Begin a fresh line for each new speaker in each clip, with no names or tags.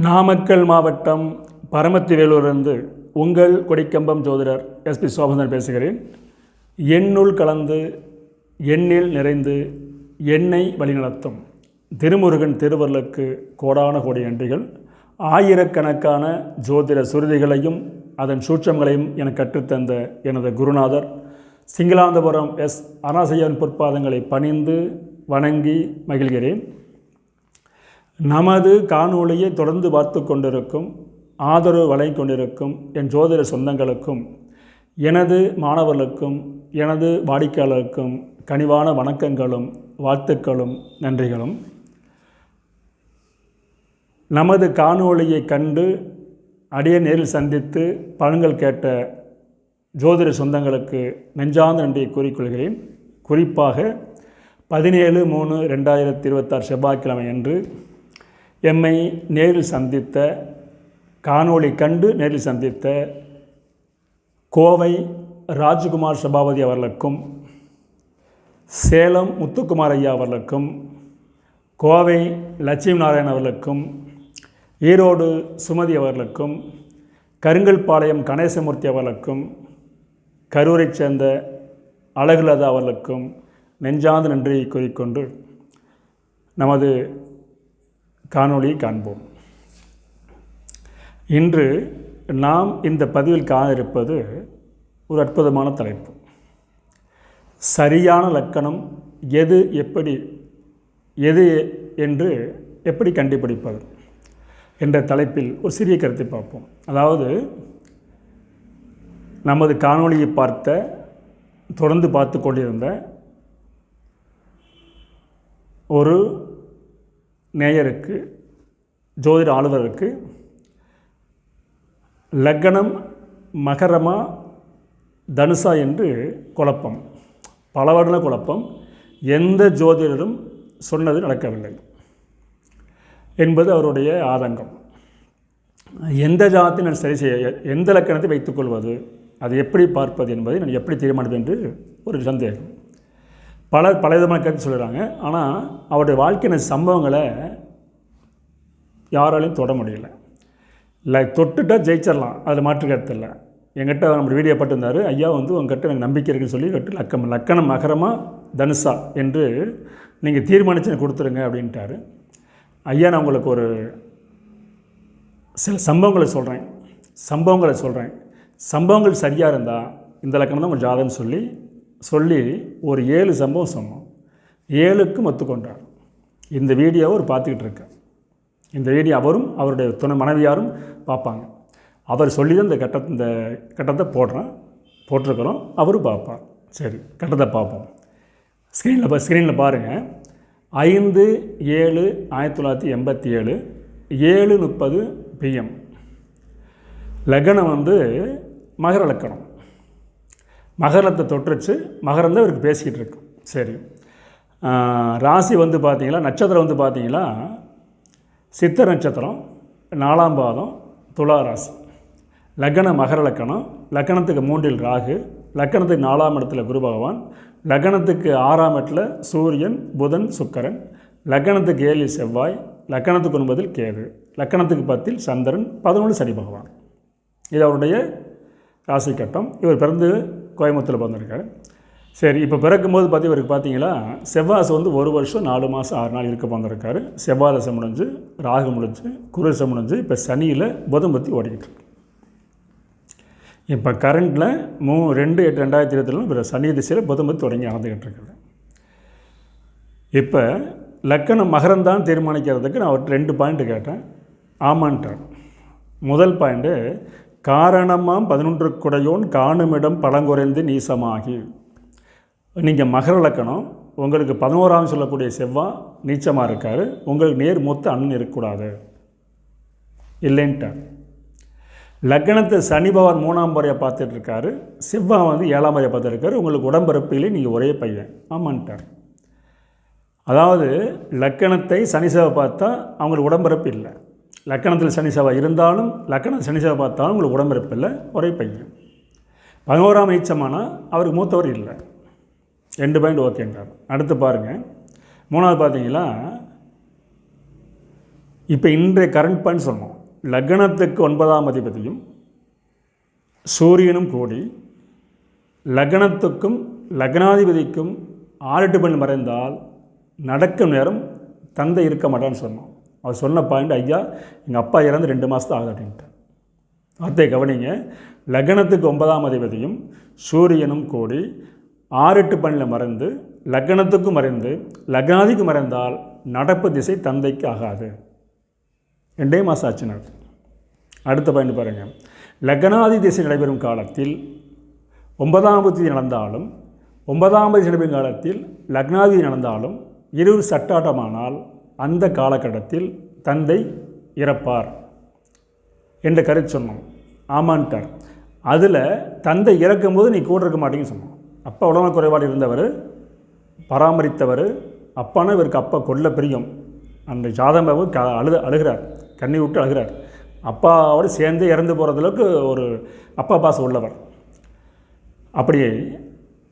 நாமக்கல் மாவட்டம் பரமத்தி வேலூரிலிருந்து உங்கள் கொடிக்கம்பம் ஜோதிடர் எஸ்பி சோபந்தன் பேசுகிறேன். எண்ணுள் கலந்து எண்ணில் நிறைந்து எண்ணை வழிநடத்தும் திருமுருகன் திருவருளுக்கு கோடான கோடி நன்றிகள். ஆயிரக்கணக்கான ஜோதிட சுருதிகளையும் அதன் சூட்சங்களையும் எனக்கு கற்றுத்தந்த எனது குருநாதர் சிங்களாந்தபுரம் எஸ் அனாசையன் பொற்பாதங்களை பணிந்து வணங்கி மகிழ்கிறேன். நமது காணொளியை தொடர்ந்து பார்த்து கொண்டிருக்கும் ஆதரவு வழங்கி கொண்டிருக்கும் என் ஜோதிட சொந்தங்களுக்கும் எனது மாணவர்களுக்கும் எனது வாடிக்கையாளருக்கும் கனிவான வணக்கங்களும் வாழ்த்துக்களும் நன்றிகளும். நமது காணொளியை கண்டு அடியே நேரில் சந்தித்து பலன்கள் கேட்ட ஜோதிட சொந்தங்களுக்கு நெஞ்சார்ந்த நன்றியை கூறிக்கொள்கிறேன். குறிப்பாக 17/3/2026 செவ்வாய்க்கிழமை அன்று எம்மை நேரில் சந்தித்த காணொளி கண்டு நேரில் சந்தித்த கோவை ராஜ்குமார் சபாபதி அவர்களுக்கும், சேலம் முத்துக்குமார் ஐயா அவர்களுக்கும், கோவை லட்சுமி நாராயணன் அவர்களுக்கும், ஈரோடு சுமதி அவர்களுக்கும், கருங்கல்பாளையம் கணேசமூர்த்தி அவர்களுக்கும், கரூரைச் சேர்ந்த அழகுலதா அவர்களுக்கும் நெஞ்சார்ந்த நன்றியை கூறிக்கொண்டு நமது காணொளியை காண்போம். இன்று நாம் இந்த பதிவில் காண இருப்பது ஒரு அற்புதமான தலைப்பு. சரியான லக்கணம் எது என்று எப்படி கண்டுபிடிப்பது என்ற தலைப்பில் ஒரு சிறிய கருத்தை பார்ப்போம். அதாவது நமது காணொளியை தொடர்ந்து பார்த்து கொண்டிருந்த ஒரு நேயருக்கு, ஜோதிட ஆளுநருக்கு லக்னம் மகரமா தனுசா என்று குழப்பம், பல வருட குழப்பம். எந்த ஜோதிடரும் சொன்னது நடக்கவில்லை என்பது அவருடைய ஆதங்கம். எந்த ஜாதத்தை நான் சரி செய்ய, எந்த லக்கணத்தை வைத்துக்கொள்வது, அதை எப்படி பார்ப்பது என்பதை நான் எப்படி தீர்மானிப்பது என்று ஒரு சந்தேகம். பல விதமான கருத்து சொல்கிறாங்க. ஆனால் அவருடைய வாழ்க்கையின் சம்பவங்களை யாராலையும் தொட முடியல. இல்லை, தொட்டுட்டால் ஜெயிச்சிடலாம், அதில் மாற்று கருத்து இல்லை. என்கிட்ட நம்ம வீடியோ பட்டிருந்தார், ஐயா உங்ககிட்ட எனக்கு நம்பிக்கை இருக்குன்னு சொல்லி லக்கணம் மகரமா தனுசா என்று நீங்கள் தீர்மானித்து எனக்கு கொடுத்துருங்க அப்படின்ட்டார். ஐயா, நான் உங்களுக்கு ஒரு சில சம்பவங்களை சொல்கிறேன். சம்பவங்கள் சரியாக இருந்தால் இந்த லக்கணம் தான் உங்கள் ஜாதகம் சொல்லி ஒரு 7 சம்பவம் சொன்னோம். 7க்கும் ஒத்துக்கொண்டார். இந்த வீடியோவை அவர் பார்த்துக்கிட்டு இருக்கார். இந்த வீடியோ அவரும் அவருடைய துணை மனைவியாரும் பார்ப்பாங்க. அவர் சொல்லி தான் இந்த கட்டத்தை போட்டிருக்கிறோம். அவரும் பார்ப்பார். சரி, கட்டத்தை பார்ப்போம். ஸ்க்ரீனில் பாருங்கள். 5/7/1987 7:30 PM. லக்னம் மகர லக்கணம். மகரத்தை தொற்றுச்சு. மகரம் தான் இவருக்கு பேசிக்கிட்டு இருக்கு. சரி, ராசி பார்த்தீங்களா, நட்சத்திரம் பார்த்தீங்களா, சித்த நட்சத்திரம், 4ஆம் பாதம், துலா ராசி. லக்னம் மகர லக்கணம். லக்கணத்துக்கு 3இல் ராகு, லக்கணத்துக்கு 4ஆம் இடத்துல குரு பகவான், லக்கணத்துக்கு 6ஆம் இடத்துல சூரியன், புதன், சுக்கிரன், லக்கணத்துக்கு 7இல் செவ்வாய், லக்கணத்துக்கு 9இல் கேது, லக்கணத்துக்கு 10இல் சந்திரன், 11 சனி பகவான். இது அவருடைய ராசி கட்டம். இவர் பிறந்து கோயம்புத்தூரில் பிறந்திருக்காரு. சரி, இப்போ பிறக்கும்போது இவருக்கு பார்த்தீங்களா, செவ்வாசை 1 வருஷம் 4 மாதம் 6 நாள் இருக்க பிறந்திருக்காரு. செவ்வாதசை முடிஞ்சு, ராகு முடிஞ்சு, குருசை முடிஞ்சு, இப்போ சனியில் புதன் பற்றி ஓடிக்கிட்டு இருக்கு. இப்போ கரண்டில் 2/8/2022 சனி திசையில் புதன் பற்றி தொடங்கி நடந்துக்கிட்டு இருக்குது. இப்போ லக்கணம் மகரம்தான் தீர்மானிக்கிறதுக்கு நான் அவர்கிட்ட 2 பாயிண்ட்டு கேட்டேன். ஆமான்ட்டார். முதல் பாயிண்ட்டு, காரணமாம் 11 குடையோன் காணுமிடம் பழங்குறைந்து நீசமாகி. நீங்கள் மகர லக்கணம், உங்களுக்கு 11ஆம் சொல்லக்கூடிய செவ்வாய் நீச்சமாக இருக்கார். உங்களுக்கு நேர் மூத்த அண்ணன் இருக்கக்கூடாது இல்லைன்ட்டார். லக்னத்தை சனி பகவான் 3ஆம் முறையை பார்த்துட்ருக்காரு. செவ்வாய் 7ஆம் முறையை பார்த்துருக்காரு. உங்களுக்கு உடம்பிறப்பிலே நீங்கள் ஒரே பையன். ஆமான்ட்டார். அதாவது லக்கணத்தை சனி செவ்வாய் பார்த்தா அவங்களுக்கு உடம்பிறப்பு இல்லை. லக்கணத்தில் சனி செவ்வாய் இருந்தாலும், லக்கணத்தில் சனி செவ்வாய் பார்த்தாலும் உங்களுக்கு உடம்பிறப்பு இல்லை, ஒரே பையன். 11ஆம் நீச்சமானால் அவருக்கு மூத்தவர் இல்லை. 2 பாயிண்ட் ஓகேன்றார். அடுத்து பாருங்கள், 3வது பார்த்தீங்களா, இப்போ இன்றைய கரண்ட் பாயிண்ட் சொன்னோம். லக்னத்துக்கு 9ஆம் அதிபதியும் சூரியனும் கூடி லக்னத்துக்கும் லக்னாதிபதிக்கும் 6-8 பாயிண்ட் மறைந்தால் நடக்கும் நேரம் தந்தை இருக்க மாட்டான்னு சொன்னோம். அவர் சொன்ன பாயிண்ட், ஐயா எங்கள் அப்பா இறந்து 2 மாதம் ஆகுது அப்படின்ட்டு. வார்த்தையை கவனிங்க. லக்னத்துக்கு 9ஆம் அதிபதியும் சூரியனும் கூடி 6-8 பாயிண்டில் மறைந்து லக்னத்துக்கும் மறைந்து லக்னாதிக்கு மறைந்தால் நடப்பு திசை தந்தைக்கு ஆகாது. 2 மாதம் ஆச்சுன்னு. அடுத்த பாயிண்ட் பாருங்கள். லக்னாதி திசை நடைபெறும் காலத்தில் 9ஆம் திசை நடந்தாலும் 9ஆம் திசை நடைபெறும் காலத்தில் லக்னாதி நடந்தாலும் இருவர் சட்டாட்டமானால் அந்த காலகட்டத்தில் தந்தை இறப்பார் என்ற கருத்து சொன்னோம். ஆமான்ட்டார். அதில் தந்தை இறக்கும்போது நீ கூட இருக்க மாட்டேங்கன்னு சொன்னோம். அப்பா உடம்பு குறைபாடு இருந்தவர், பராமரித்தவர், அப்பானா இவருக்கு அப்பா கொல்ல பிரியம். அந்த ஜாதகம் அழுகிறார், கண்ணி விட்டு அழுகிறார். அப்பாவோடு சேர்ந்து இறந்து போகிற அளவுக்கு ஒரு அப்பா பாசம் உள்ளவர். அப்படியே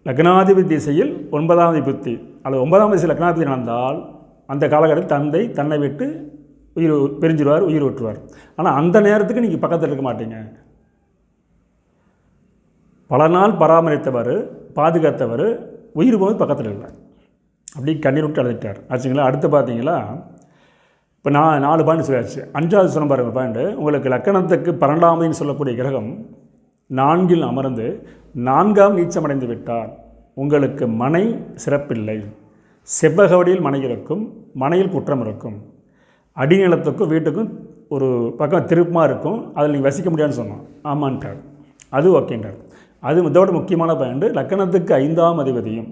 லக்னாதிபதி திசையில் 9ஆம் அதிபதி அல்லது 9ஆம் திசையில் லக்னாதிபதி நடந்தால் அந்த காலகட்டத்தில் தந்தை தன்னை விட்டு பிரிஞ்சிடுவார், உயிர் விட்டுருவார். ஆனால் அந்த நேரத்துக்கு நீங்கள் பக்கத்தில் இருக்க மாட்டீங்க. பல நாள் பராமரித்தவர், பாதுகாத்தவர் உயிர் போது பக்கத்தில் இல்லை. அப்படி கண்ணீர் விட்டு அழுதுட்டார் ஆச்சுங்களா. அடுத்து பார்த்தீங்களா, இப்போ நான் 4 பாயிண்ட் சொல்லியாச்சு. 5வது சொன்ன பாருங்கள் பாயிண்ட்டு, உங்களுக்கு லக்கணத்துக்கு 12ஆம் சொல்லக்கூடிய கிரகம் 4இல் அமர்ந்து 4ஆம் நீச்சமடைந்து விட்டால் உங்களுக்கு மனை சிறப்பில்லை. செவ்வகவடியில் மனை இருக்கும், மனையில் குற்றம் இருக்கும். அடிநிலத்துக்கும் வீட்டுக்கும் ஒரு பக்கம் திருப்பமாக இருக்கும், அதில் நீங்கள் வசிக்க முடியாதுன்னு சொன்னோம். ஆமான்ட்டார். அது ஓகேன்றார். அது இதோட முக்கியமான பாயிண்ட், லக்கணத்துக்கு 5ஆம் அதிபதியும்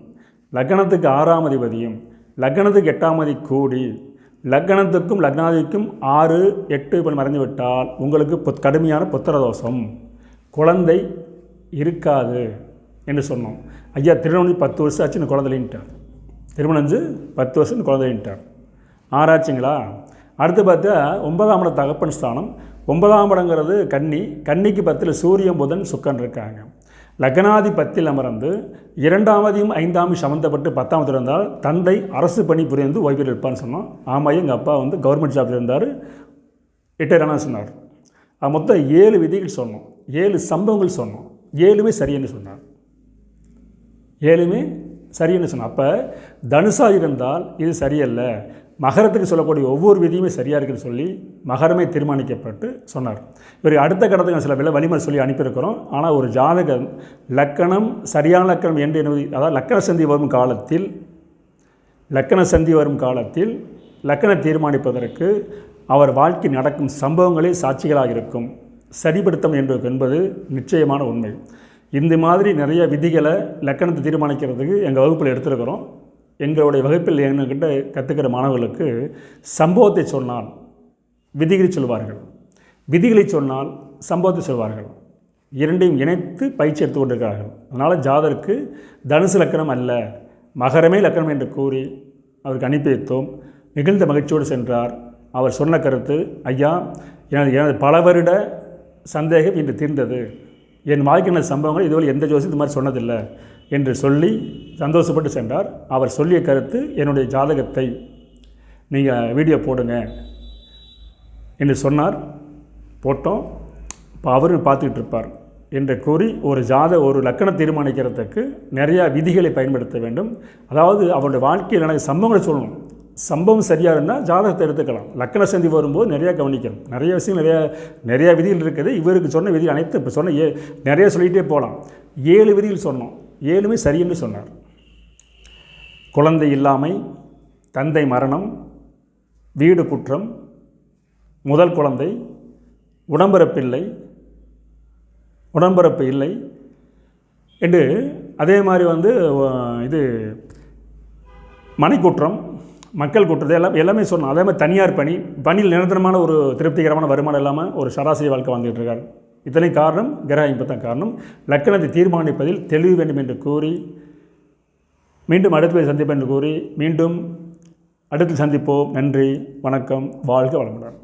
லக்கணத்துக்கு 6ஆம் அதிபதியும் லக்கணத்துக்கு 8ஆம் அதிபதி கூடி லக்கணத்துக்கும் லக்னாதிக்கும் 6-8 மறைந்து விட்டால் உங்களுக்கு கடுமையான புத்திரதோஷம், குழந்தை இருக்காது என்று சொன்னோம். ஐயா திருமணம் 10 வருஷம் ஆச்சு, இந்த குழந்தைன்ட்டார். திருமணம் 10 வருஷம் குழந்தைன்ட்டார். ஆராய்ச்சிங்களா. அடுத்து பார்த்தா 9ஆம் இடம் தகப்பன் ஸ்தானம். 9ஆம் இடங்கிறது கன்னி. கன்னிக்கு 10ல் சூரியன் புதன் சுக்கன் இருக்காங்க. லக்னாதி 10ல் அமர்ந்து 2ஆம் 5ஆம் சம்மந்தப்பட்டு 10ஆம் இருந்தால் தந்தை அரசு பணி புரிந்து ஓய்வில் இருப்பான்னு சொன்னோம். ஆமாம், எங்கள் அப்பா கவர்மெண்ட் ஜாப்பில் இருந்தார், ரிட்டையர் ஆனால் சொன்னார். மொத்தம் 7 விதிகள் சொன்னோம், 7 சம்பவங்கள் சொன்னோம். 7மே சரின்னு சொன்னார். 7மே சரின்னு சொன்னார். அப்போ தனுசாக இருந்தால் இது சரியல்ல, மகரத்துக்கு சொல்லக்கூடிய ஒவ்வொரு விதியுமே சரியாக இருக்குன்னு சொல்லி மகரமே தீர்மானிக்கப்பட்டு சொன்னார். இவருக்கு அடுத்த கடத்துக்கு சில வழிமுறை சொல்லி அனுப்பியிருக்கிறோம். ஆனால் ஒரு ஜாதகம் லக்கணம் சரியான லக்கணம் என்று அதாவது லக்கண சந்தி வரும் காலத்தில் லக்கண தீர்மானிப்பதற்கு அவர் வாழ்க்கை நடக்கும் சம்பவங்களே சாட்சிகளாக இருக்கும். சரிப்படுத்தம் என்பது நிச்சயமான உண்மை. இந்த மாதிரி நிறைய விதிகளை லக்கணத்தை தீர்மானிக்கிறதுக்கு எங்கள் வகுப்பில் எடுத்துருக்கிறோம். எங்களுடைய வகுப்பில் என்கிட்ட கற்றுக்கிற மாணவர்களுக்கு சம்பவத்தை சொன்னால் விதிகளை சொல்வார்கள், விதிகளை சொன்னால் சம்பவத்தை சொல்வார்கள். இரண்டையும் இணைத்து பயிற்சி எடுத்து கொண்டிருக்கிறார்கள். அதனால் ஜாதருக்கு தனுசு லக்கணம் அல்ல மகரமே லக்கணம் என்று கூறி அவருக்கு அனுப்பி வைத்தோம். மிகுந்த மகிழ்ச்சியோடு சென்றார். அவர் சொன்ன கருத்து, ஐயா எனது பல வருட சந்தேகம் இன்று தீர்ந்தது, என் வாழ்க்கையின சம்பவங்கள் இதுவரை எந்த ஜோசி இது மாதிரி சொன்னதில்லை என்று சொல்லி சந்தோஷப்பட்டு சென்றார். அவர் சொல்லிய கருத்து, என்னுடைய ஜாதகத்தை நீங்கள் வீடியோ போடுங்க என்று சொன்னார். போட்டோம். இப்போ அவரும் பார்த்துக்கிட்டு இருப்பார் என்று கூறி ஒரு லக்கணம் தீர்மானிக்கிறதுக்கு நிறையா விதிகளை பயன்படுத்த வேண்டும். அதாவது அவருடைய வாழ்க்கையில் எனக்கு சம்பவங்களை சொல்லணும். சம்பவம் சரியாக இருந்தால் ஜாதகத்தை எடுத்துக்கலாம். லக்கண சந்தி வரும்போது நிறையா கவனிக்கணும். நிறைய விஷயங்கள் நிறையா விதிகள் இருக்குது. இவருக்கு சொன்ன விதிகள் அனைத்து இப்போ சொன்ன நிறைய சொல்லிகிட்டே போகலாம். 7 விதிகள் சொன்னோம். 7மே சரியென்று சொன்னார். குழந்தை இல்லாமை, தந்தை மரணம், வீடு குற்றம், முதல் குழந்தை, உடம்பிறப்பு இல்லை என்று அதே மாதிரி இது மனைக்குற்றம், மக்கள் குற்றது எல்லாமே சொன்னோம். அதே மாதிரி தனியார் பணியில் நிரந்தரமான ஒரு திருப்திகரமான வருமானம் இல்லாமல் ஒரு சராசரி வாழ்க்கை வாழ்ந்துகிட்டு இருக்கார். இத்தனை காரணம் கிரக தான் காரணம். லக்கணத்தை தீர்மானிப்பதில் தெளிவு வேண்டும் என்று கூறி மீண்டும் அடுத்த சந்திப்பேன் என்று கூறி மீண்டும் அடுத்து சந்திப்போம். நன்றி, வணக்கம், வாழ்க வளமுடன்.